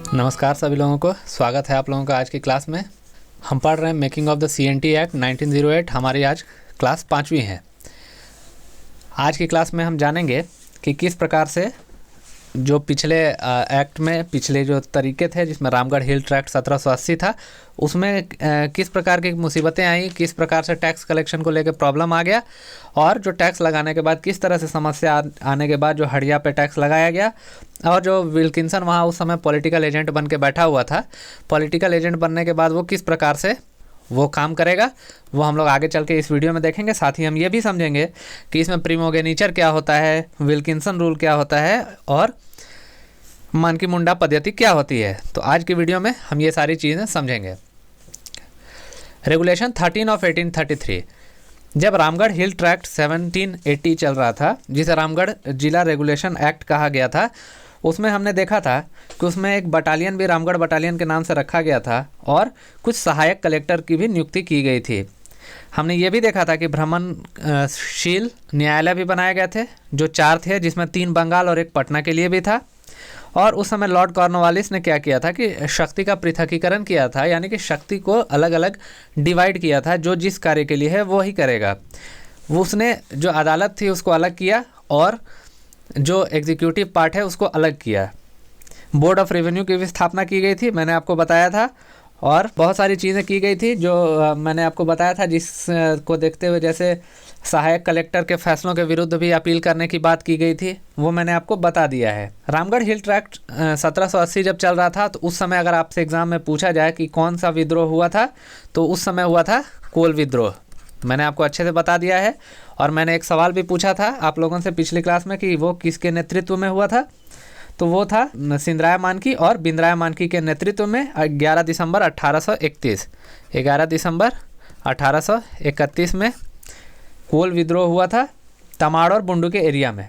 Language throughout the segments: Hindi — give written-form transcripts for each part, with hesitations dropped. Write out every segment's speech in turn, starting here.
नमस्कार सभी लोगों को, स्वागत है आप लोगों का आज की क्लास में। हम पढ़ रहे हैं making of the CNT act 1908। हमारी आज क्लास 5वीं है। आज की क्लास में हम जानेंगे कि किस प्रकार से जो पिछले एक्ट में पिछले जो तरीके थे जिसमें रामगढ़ हिल ट्रैक्ट 1780 था, उसमें किस प्रकार की मुसीबतें आई, किस प्रकार से टैक्स कलेक्शन को लेकर प्रॉब्लम आ गया, और जो टैक्स लगाने के बाद किस तरह से समस्या आने के बाद जो हड़िया पे टैक्स लगाया गया, और जो विल्किंसन वहाँ उस समय पॉलिटिकल एजेंट बन के बैठा हुआ था, पॉलिटिकल एजेंट बनने के बाद वो किस प्रकार से वो काम करेगा, वो हम लोग आगे चल के इस वीडियो में देखेंगे। साथ ही हम ये भी समझेंगे कि इसमें प्रिमोगेनीचर क्या होता है, विल्किंसन रूल क्या होता है, और मानकी मुंडा पद्धति क्या होती है। तो आज की वीडियो में हम ये सारी चीज़ें समझेंगे। रेगुलेशन 13 ऑफ 1833, जब रामगढ़ हिल ट्रैक्ट 1780 चल रहा था, जिसे रामगढ़ जिला रेगुलेशन एक्ट कहा गया था, उसमें हमने देखा था कि उसमें एक बटालियन भी रामगढ़ बटालियन के नाम से रखा गया था और कुछ सहायक कलेक्टर की भी नियुक्ति की गई थी। हमने ये भी देखा था कि भ्रमणशील न्यायालय भी बनाए गए थे, जो 4 थे, जिसमें 3 बंगाल और 1 पटना के लिए भी था। और उस समय लॉर्ड कॉर्नवालिस ने क्या किया था कि शक्ति का पृथकीकरण किया था, यानी कि शक्ति को अलग अलग डिवाइड किया था, जो जिस कार्य के लिए है वो ही करेगा। वो उसने जो अदालत थी उसको अलग किया और जो एग्जीक्यूटिव पार्ट है उसको अलग किया। बोर्ड ऑफ रेवेन्यू की भी स्थापना की गई थी, मैंने आपको बताया था, और बहुत सारी चीज़ें की गई थी जो मैंने आपको बताया था, जिसको देखते हुए जैसे सहायक कलेक्टर के फैसलों के विरुद्ध भी अपील करने की बात की गई थी, वो मैंने आपको बता दिया है। रामगढ़ हिल ट्रैक्ट 1780 जब चल रहा था, तो उस समय अगर आपसे एग्जाम में पूछा जाए कि कौन सा विद्रोह हुआ था, तो उस समय हुआ था कोल विद्रोह। मैंने आपको अच्छे से बता दिया है। और मैंने एक सवाल भी पूछा था आप लोगों से पिछली क्लास में कि वो किसके नेतृत्व में हुआ था, तो वो था सिंधराय मानकी और बिंद्राय मानकी के नेतृत्व में 11 दिसंबर 1831। 11 दिसंबर 1831 में कोल विद्रोह हुआ था तमाड़ और बुंडू के एरिया में।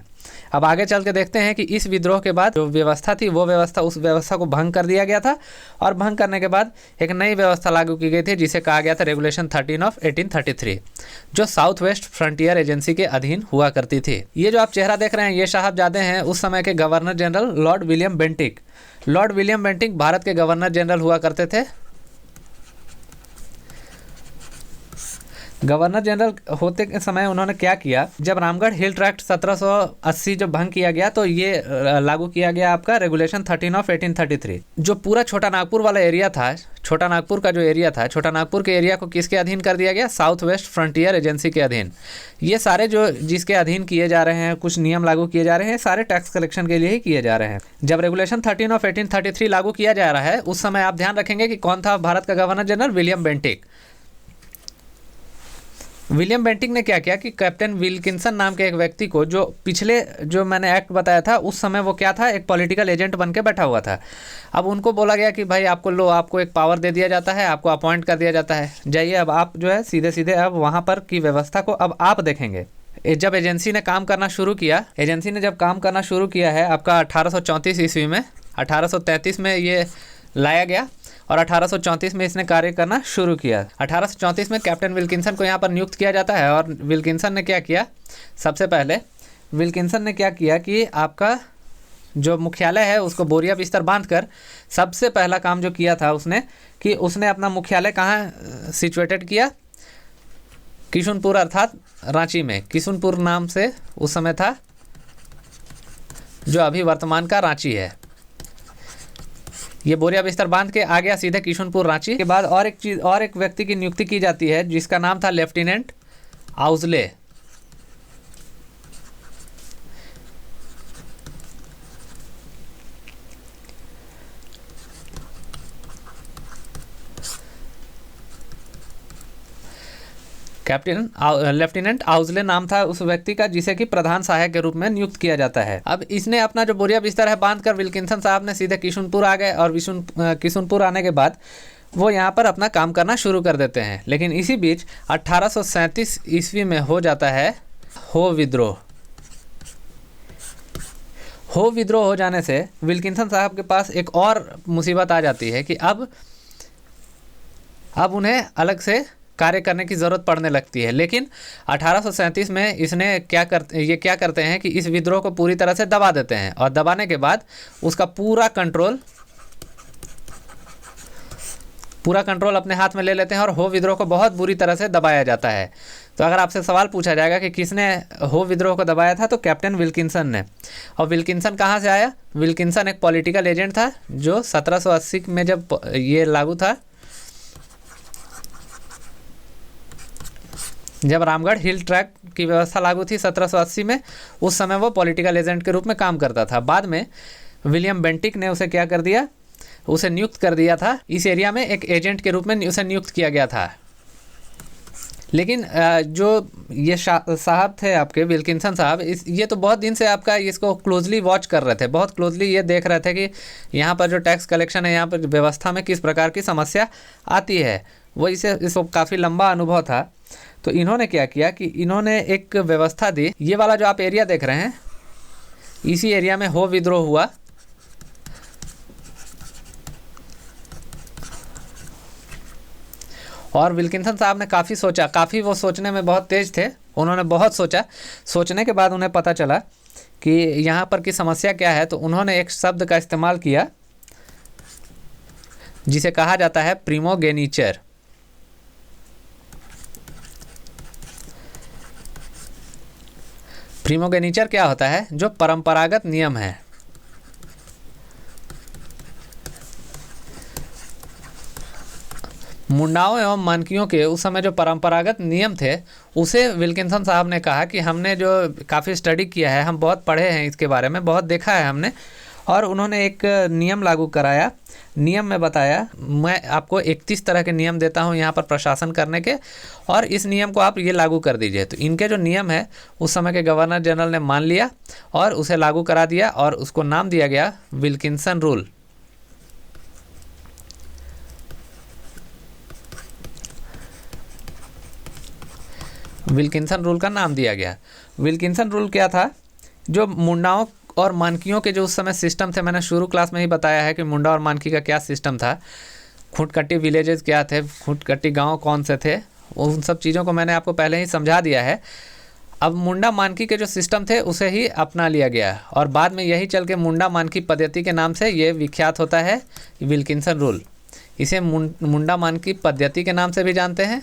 अब आगे चल के देखते हैं कि इस विद्रोह के बाद जो व्यवस्था थी वो व्यवस्था उस व्यवस्था को भंग कर दिया गया था, और भंग करने के बाद एक नई व्यवस्था लागू की गई थी जिसे कहा गया था रेगुलेशन 13 ऑफ 1833, जो साउथ वेस्ट फ्रंटियर एजेंसी के अधीन हुआ करती थी। ये जो आप चेहरा देख रहे हैं ये साहबजादे हैं उस समय के governor general Lord William Bentinck. Lord William Bentinck Bharat के गवर्नर जनरल हुआ करते थे। गवर्नर जनरल होते के समय उन्होंने क्या किया, जब रामगढ़ हिल ट्रैक्ट 1780 जब भंग किया गया तो ये लागू किया गया आपका रेगुलेशन 13 ऑफ 1833। जो पूरा छोटा नागपुर वाला एरिया था, छोटा नागपुर का जो एरिया था, छोटा नागपुर के एरिया को किसके अधीन कर दिया गया, साउथ वेस्ट फ्रंटियर एजेंसी के अधीन। ये सारे जो जिसके अधीन किए जा रहे हैं, कुछ नियम लागू किए जा रहे हैं, सारे टैक्स कलेक्शन के लिए ही किए जा रहे हैं। जब रेगुलेशन 13 ऑफ 1833 लागू किया जा रहा है, उस समय आप ध्यान रखेंगे कि कौन था भारत का governor general, William Bentinck. William Bentinck ने क्या किया कि कैप्टन विल्किंसन नाम के एक व्यक्ति को, जो पिछले जो मैंने एक्ट बताया था उस समय वो क्या था, एक पॉलिटिकल एजेंट बन के बैठा हुआ था। अब उनको बोला गया कि भाई आपको एक पावर दे दिया जाता है, आपको अपॉइंट कर दिया जाता है, जाइए अब आप जो है सीधे सीधे अब वहाँ पर की व्यवस्था को अब आप देखेंगे। जब एजेंसी ने काम करना शुरू किया, एजेंसी ने जब काम करना शुरू किया है आपका 1834 ईस्वी में, 1833 में ये लाया गया और 1834 में इसने कार्य करना शुरू किया। 1834 में कैप्टन विल्किंसन को यहाँ पर नियुक्त किया जाता है। और विल्किंसन ने क्या किया, सबसे पहले विल्किंसन ने क्या किया कि आपका जो मुख्यालय है उसको बोरिया बिस्तर बांधकर सबसे पहला काम जो किया था उसने कि उसने अपना मुख्यालय कहाँ सिचुएटेड किया, किशुनपुर अर्थात रांची में। किशुनपुर नाम से उस समय था, जो अभी वर्तमान का रांची है। ये बोरिया बिस्तर बांध के आ गया सीधे किशुनपुर रांची। के बाद और एक व्यक्ति की नियुक्ति की जाती है जिसका नाम था लेफ्टिनेंट आउजले। लेफ्टिनेंट आउजले नाम था उस व्यक्ति का, जिसे कि प्रधान सहायक के रूप में नियुक्त किया जाता है। अब इसने अपना जो बोरिया बिस्तर है बांध कर विल्किंसन साहब ने सीधे किशुनपुर आ गए, और किशुनपुर आने के बाद वो यहाँ पर अपना काम करना शुरू कर देते हैं। लेकिन इसी बीच 1837 ईस्वी में हो जाता है हो विद्रोह। हो विद्रोह हो जाने से विल्किंसन साहब के पास एक और मुसीबत आ जाती है कि अब उन्हें अलग से कार्य करने की ज़रूरत पड़ने लगती है। लेकिन 1837 में इसने क्या करते हैं कि इस विद्रोह को पूरी तरह से दबा देते हैं, और दबाने के बाद उसका पूरा कंट्रोल पूरा कंट्रोल अपने हाथ में ले लेते हैं और हो विद्रोह को बहुत बुरी तरह से दबाया जाता है। तो अगर आपसे सवाल पूछा जाएगा कि किसने हो विद्रोह को दबाया था, तो कैप्टन विल्किंसन ने। और विल्किंसन कहाँ से आया? विल्किंसन एक पॉलिटिकल एजेंट था जो 1780 में जब ये लागू था, जब रामगढ़ हिल ट्रैक्ट की व्यवस्था लागू थी 1780 में, उस समय वो पॉलिटिकल एजेंट के रूप में काम करता था। बाद में विलियम बेंटिक ने उसे क्या कर दिया, उसे नियुक्त कर दिया था, इस एरिया में एक एजेंट के रूप में उसे नियुक्त किया गया था। लेकिन जो ये साहब थे आपके विल्किंसन साहब, ये तो बहुत दिन से आपका इसको क्लोजली वॉच कर रहे थे, बहुत क्लोजली ये देख रहे थे कि यहाँ पर जो टैक्स कलेक्शन है, यहाँ पर व्यवस्था में किस प्रकार की समस्या आती है। वो इसको काफ़ी लंबा अनुभव था। तो इन्होंने क्या किया कि इन्होंने एक व्यवस्था दी। ये वाला जो आप एरिया देख रहे हैं, इसी एरिया में हो विद्रोह हुआ। और विल्किंसन साहब ने काफ़ी सोचा, काफ़ी वो सोचने में बहुत तेज थे, उन्होंने बहुत सोचा। सोचने के बाद उन्हें पता चला कि यहाँ पर की समस्या क्या है। तो उन्होंने एक शब्द का इस्तेमाल किया जिसे कहा जाता है प्रिमोगेनीचर। प्रिमोगेनीचर क्या होता है? जो परंपरागत नियम है। मुंडाओं एवं मानकियों के उस समय जो परंपरागत नियम थे, उसे विल्किंसन साहब ने कहा कि हमने जो काफ़ी स्टडी किया है, हम बहुत पढ़े हैं इसके बारे में, बहुत देखा है हमने। और उन्होंने एक नियम लागू कराया। नियम में बताया, मैं आपको 31 तरह के नियम देता हूं यहाँ पर प्रशासन करने के, और इस नियम को आप ये लागू कर दीजिए। तो इनके जो नियम है उस समय के गवर्नर जनरल ने मान लिया और उसे लागू करा दिया, और उसको नाम दिया गया विल्किंसन रूल। विल्किंसन रूल का नाम दिया गया। विल्किंसन रूल क्या था? जो मुंडाओं और मानकियों के जो उस समय सिस्टम थे, मैंने शुरू क्लास में ही बताया है कि मुंडा और मानकी का क्या सिस्टम था, खूंटकट्टी विलेजेस क्या थे, खूंटकट्टी गांव कौन से थे, उन सब चीज़ों को मैंने आपको पहले ही समझा दिया है। अब मुंडा मानकी के जो सिस्टम थे उसे ही अपना लिया गया, और बाद में यही चल के मुंडा मानकी पद्धति के नाम से ये विख्यात होता है विल्किंसन रूल। इसे मुंडा मानकी पद्धति के नाम से भी जानते हैं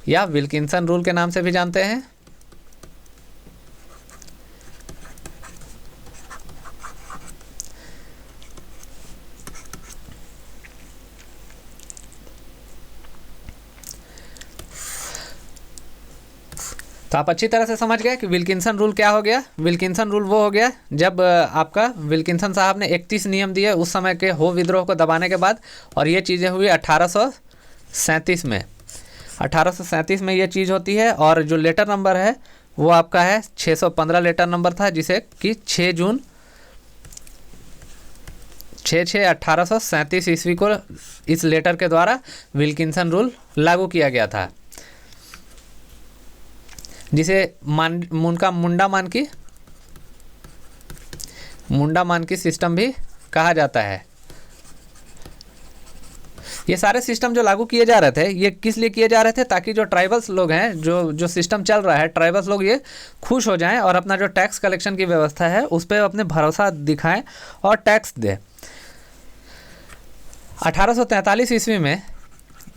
या विल्किंसन रूल के नाम से भी जानते हैं। तो आप अच्छी तरह से समझ गए कि विल्किंसन रूल क्या हो गया। विल्किंसन रूल वो हो गया जब आपका विल्किंसन साहब ने 31 नियम दिए उस समय के हो विद्रोह को दबाने के बाद, और ये चीज़ें हुई 1837 में। 1837 में ये चीज़ होती है। और जो लेटर नंबर है वो आपका है 615 लेटर नंबर था, जिसे कि 6 जून 1837 ईस्वी को इस लेटर के द्वारा विल्किंसन रूल लागू किया गया था, जिसे मुंडा मानकी सिस्टम भी कहा जाता है। ये सारे सिस्टम जो लागू किए जा रहे थे, ये किस लिए किए जा रहे थे? ताकि जो ट्राइबल्स लोग हैं, जो सिस्टम चल रहा है, ट्राइबल्स लोग ये खुश हो जाएं और अपना जो टैक्स कलेक्शन की व्यवस्था है उस पर अपने भरोसा दिखाएं और टैक्स दें। 1843 ईस्वी में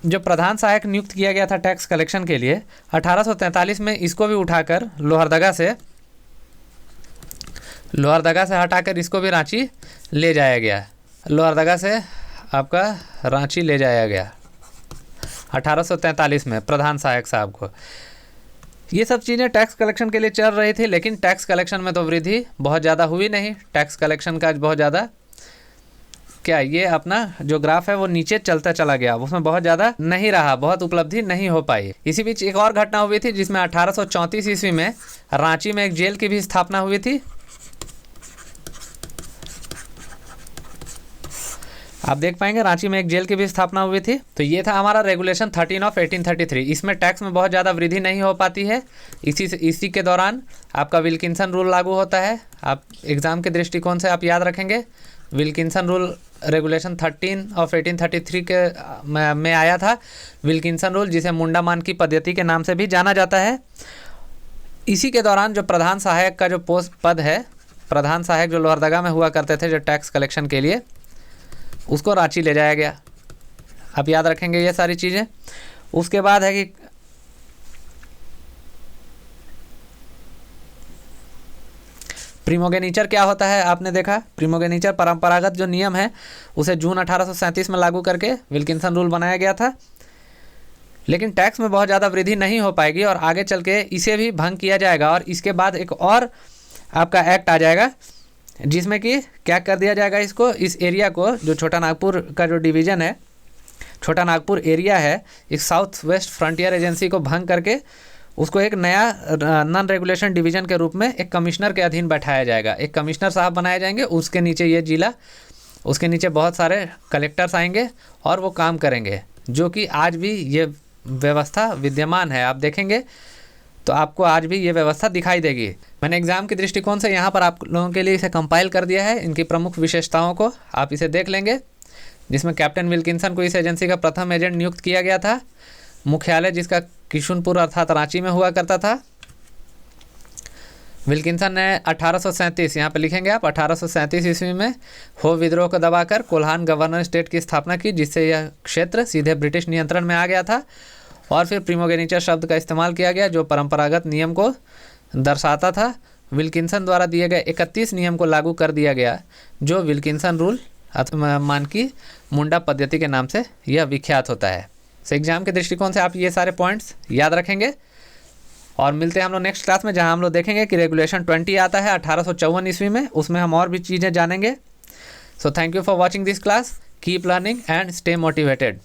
जो प्रधान सहायक नियुक्त किया गया था टैक्स कलेक्शन के लिए, 1843 में इसको भी उठाकर लोहरदगा से हटाकर इसको भी रांची ले जाया गया। लोहरदगा से आपका रांची ले जाया गया 1843 में प्रधान सहायक साहब को। ये सब चीज़ें टैक्स कलेक्शन के लिए चल रही थी, लेकिन टैक्स कलेक्शन में तो वृद्धि बहुत ज़्यादा हुई नहीं। टैक्स कलेक्शन का बहुत ज़्यादा क्या, ये अपना जो ग्राफ है वो नीचे चलता चला गया, उसमें बहुत ज़्यादा नहीं रहा, बहुत उपलब्धि नहीं हो पाई। इसी बीच एक और घटना हुई थी जिसमें 1834 ईस्वी में रांची में एक जेल की भी स्थापना हुई थी। आप देख पाएंगे रांची में एक जेल की भी स्थापना हुई थी। तो ये था हमारा रेगुलेशन 13 ऑफ 1833। इसमें टैक्स में बहुत ज़्यादा वृद्धि नहीं हो पाती है। इसी के दौरान आपका विल्किंसन रूल लागू होता है। आप एग्ज़ाम के दृष्टिकोण से आप याद रखेंगे, विल्किंसन रूल रेगुलेशन 13 ऑफ 1833 के में आया था। विल्किंसन रूल, जिसे मुंडा मानकी पद्धति के नाम से भी जाना जाता है। इसी के दौरान जो प्रधान सहायक का जो पोस्ट पद है, प्रधान सहायक जो लोहरदगा में हुआ करते थे जो टैक्स कलेक्शन के लिए, उसको रांची ले जाया गया। आप याद रखेंगे ये सारी चीज़ें। उसके बाद है कि प्रिमोगेनीचर क्या होता है, आपने देखा प्रिमोगेनीचर परंपरागत जो नियम है उसे जून 1837 में लागू करके विल्किंसन रूल बनाया गया था। लेकिन टैक्स में बहुत ज़्यादा वृद्धि नहीं हो पाएगी और आगे चल के इसे भी भंग किया जाएगा। और इसके बाद एक और आपका एक्ट आ जाएगा जिसमें कि क्या कर दिया जाएगा, इसको, इस एरिया को, जो छोटा नागपुर का जो डिवीज़न है, छोटा नागपुर एरिया है, इस साउथ वेस्ट फ्रंटियर एजेंसी को भंग करके उसको एक नया नॉन रेगुलेशन डिवीज़न के रूप में एक कमिश्नर के अधीन बैठाया जाएगा। एक कमिश्नर साहब बनाए जाएंगे, उसके नीचे ये जिला, उसके नीचे बहुत सारे कलेक्टर्स आएंगे और वो काम करेंगे, जो कि आज भी ये व्यवस्था विद्यमान है। आप देखेंगे तो आपको आज भी ये व्यवस्था दिखाई देगी। मैंने एग्ज़ाम के दृष्टिकोण से यहाँ पर आप लोगों के लिए इसे कंपाइल कर दिया है, इनकी प्रमुख विशेषताओं को आप इसे देख लेंगे, जिसमें कैप्टन विल्किंसन को इस एजेंसी का प्रथम एजेंट नियुक्त किया गया था। मुख्यालय जिसका किशुनपुर अर्थात रांची में हुआ करता था। विल्किंसन ने 1837, यहाँ पे लिखेंगे आप, 1837 ईस्वी में हो विद्रोह को दबाकर कोल्हान गवर्नर स्टेट की स्थापना की, जिससे यह क्षेत्र सीधे ब्रिटिश नियंत्रण में आ गया था। और फिर प्रिमोगेनीचर शब्द का इस्तेमाल किया गया जो परंपरागत नियम को दर्शाता था। विल्किंसन द्वारा दिए गए 31 नियम को लागू कर दिया गया, जो विल्किंसन रूल अथवा मानकी मुंडा पद्धति के नाम से यह विख्यात होता है। तो एग्जाम के दृष्टिकोण से आप ये सारे पॉइंट्स याद रखेंगे। और मिलते हैं हम लोग नेक्स्ट क्लास में, जहां हम लोग देखेंगे कि रेगुलेशन 20 आता है 1854 ईस्वी में, उसमें हम और भी चीज़ें जानेंगे। So thank you for watching this class, keep learning and stay motivated.